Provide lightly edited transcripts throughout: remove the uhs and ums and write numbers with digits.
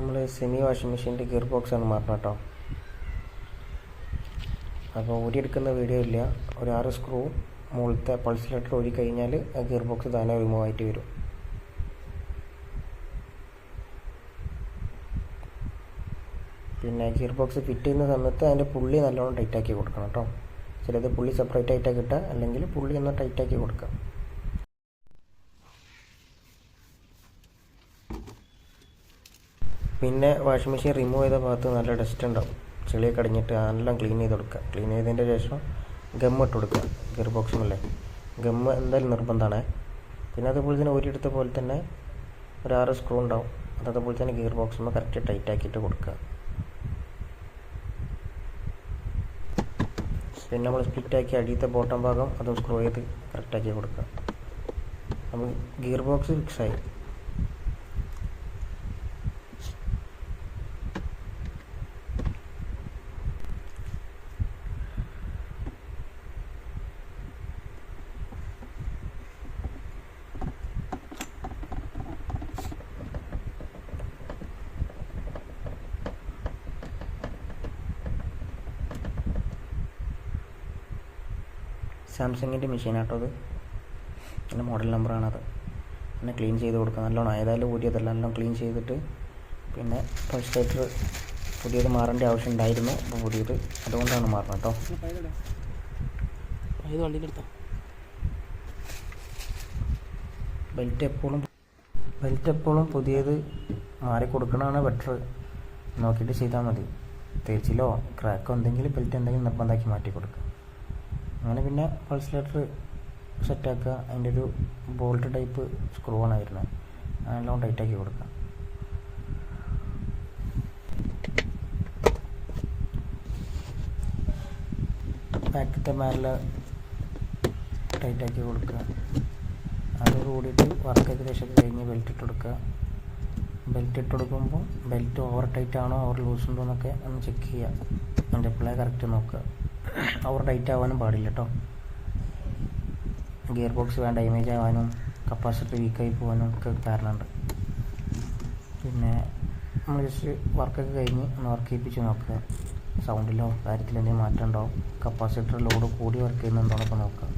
നമ്മൾ semi washing മെഷീൻ്റെ gear ബോക്സാണ് മാറണം കേട്ടോ. അപ്പോൾ ഊരിയെടുക്കുന്ന വീഡിയോ ഇല്ല. ഒരു 6 സ്ക്രൂ മുകളിലത്തെ പൾസിലേറ്റർ ഊരി കഴിഞ്ഞാൽ ആ ഗിയർ ബോക്സ് താനെ റിമൂവ് ആയിട്ട് വരും. പിന്നെ ഗിയർ ബോക്സ് ഫിറ്റ് ചെയ്യുന്ന സമയത്ത് അതിൻ്റെ പുള്ളി നല്ലോണം ടൈറ്റാക്കി കൊടുക്കണം കേട്ടോ. ചിലത് പുള്ളി സെപ്പറേറ്റ് ആയിട്ടാണ് കിട്ടുക, അല്ലെങ്കിൽ പുള്ളി ഒന്ന് ടൈറ്റാക്കി കൊടുക്കാം. പിന്നെ വാഷിംഗ് മെഷീൻ റിമൂവ് ചെയ്ത ഭാഗത്ത് നല്ല ഡസ്റ്റ് ഉണ്ടാവും. ചെളിയൊക്കെ അടിഞ്ഞിട്ട് എല്ലാം ക്ലീൻ ചെയ്ത് കൊടുക്കുക. ക്ലീൻ ചെയ്തതിൻ്റെ ശേഷം ഗം ഇട്ട് കൊടുക്കുക. ഗിയർ ബോക്സിനല്ലേ ഗമ്മ് എന്തായാലും നിർബന്ധമാണ്. പിന്നെ അതുപോലെ തന്നെ ഒരിടത്ത പോലെ തന്നെ ഒരു 6 സ്ക്രൂ ഉണ്ടാവും. അതേപോലെ തന്നെ ഗിയർ ബോക്സിന് കറക്റ്റ് ടൈറ്റ് ആക്കിയിട്ട് കൊടുക്കുക. പിന്നെ നമ്മൾ സ്പ്ലിറ്റാക്കി അടിയത്തെ ബോട്ടം ഭാഗം അതും സ്ക്രൂ ചെയ്ത് കറക്റ്റാക്കി കൊടുക്കുക. നമ്മൾ ഗിയർ ബോക്സ് ഫിക്സായി. സാംസങ്ങിൻ്റെ മെഷീനാട്ടോ അത്. എൻ്റെ മോഡൽ നമ്പറാണത്. പിന്നെ ക്ലീൻ ചെയ്ത് കൊടുക്കുക നല്ലോണം. ഏതായാലും ഊരിയതല്ല, നല്ലോണം ക്ലീൻ ചെയ്തിട്ട് പിന്നെ പൾസേറ്റർ പുതിയത് മാറേണ്ട ആവശ്യം ഉണ്ടായിരുന്നു. അപ്പോൾ പുതിയത് അതുകൊണ്ടാണ് മാറണം കേട്ടോ. ബെൽറ്റ് എപ്പോഴും പുതിയത് മാറി കൊടുക്കണതാണ് ബെറ്റർ. നോക്കിയിട്ട് ചെയ്താൽ മതി. തേച്ചിലോ ക്രാക്കോ എന്തെങ്കിലും ബെൽറ്റ് എന്തെങ്കിലും നിർബന്ധമാക്കി മാറ്റി കൊടുക്കുക. അങ്ങനെ പിന്നെ പൾസിലേറ്റർ സെറ്റാക്കുക. അതിൻ്റെ ഒരു ബോൾട്ട് ടൈപ്പ് സ്ക്രൂ ആണ് വരുന്നത്. നല്ലോണം ടൈറ്റാക്കി കൊടുക്കുക. ബാക്കത്തെ മേലെ ടൈറ്റാക്കി കൊടുക്കുക. അതോട് കൂടിയിട്ട് വർക്ക് ഏകദേശം കഴിഞ്ഞ് ബെൽറ്റ് ഇട്ട് കൊടുക്കുക. ബെൽറ്റ് ഇട്ട് കൊടുക്കുമ്പോൾ ബെൽറ്റ് ഓവർ ടൈറ്റ് ആണോ ഓവർ ലൂസ് ഉണ്ടോ എന്നൊക്കെ ഒന്ന് ചെക്ക് ചെയ്യുക. അതിൻ്റെ പ്ലേ കറക്റ്റ് നോക്കുക. ഓവർ ടൈറ്റ് ആവാനും പാടില്ല കേട്ടോ. ഗിയർ ബോക്സ് വേണ്ട ഡാമേജ് ആവാനും കപ്പാസിറ്റർ വീക്കായി പോകാനും ഒക്കെ കാരണമുണ്ട്. പിന്നെ നമ്മൾ ജസ്റ്റ് വർക്കൊക്കെ കഴിഞ്ഞ് ഒന്ന് വർക്ക് ചെയ്യിപ്പിച്ച് നോക്കുക. സൗണ്ടിലോ കാര്യത്തിൽ എന്തെങ്കിലും മാറ്റം ഉണ്ടാവും. കപ്പാസിറ്റർ ലോഡ് കൂടി വർക്ക് ചെയ്യുന്നുണ്ടോയെന്നൊക്കെ നോക്കുക.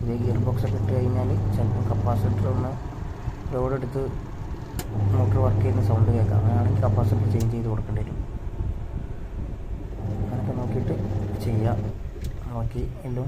ഇതേ ഗിയർ ബോക്സ് ഒക്കെ ഇട്ട് കഴിഞ്ഞാൽ ചിലപ്പോൾ കപ്പാസിറ്റർ ഒന്ന് ലോഡ് എടുത്ത് മോട്ടർ വർക്ക് ചെയ്യുന്ന സൗണ്ട് കേൾക്കാം. അങ്ങനെയാണെങ്കിൽ കപ്പാസിറ്റർ ചേഞ്ച് ചെയ്ത് കൊടുക്കേണ്ടി വരും. അങ്ങനെയൊക്കെ നോക്കിയിട്ട് ചെയ്യുക. നോക്കി എല്ലാം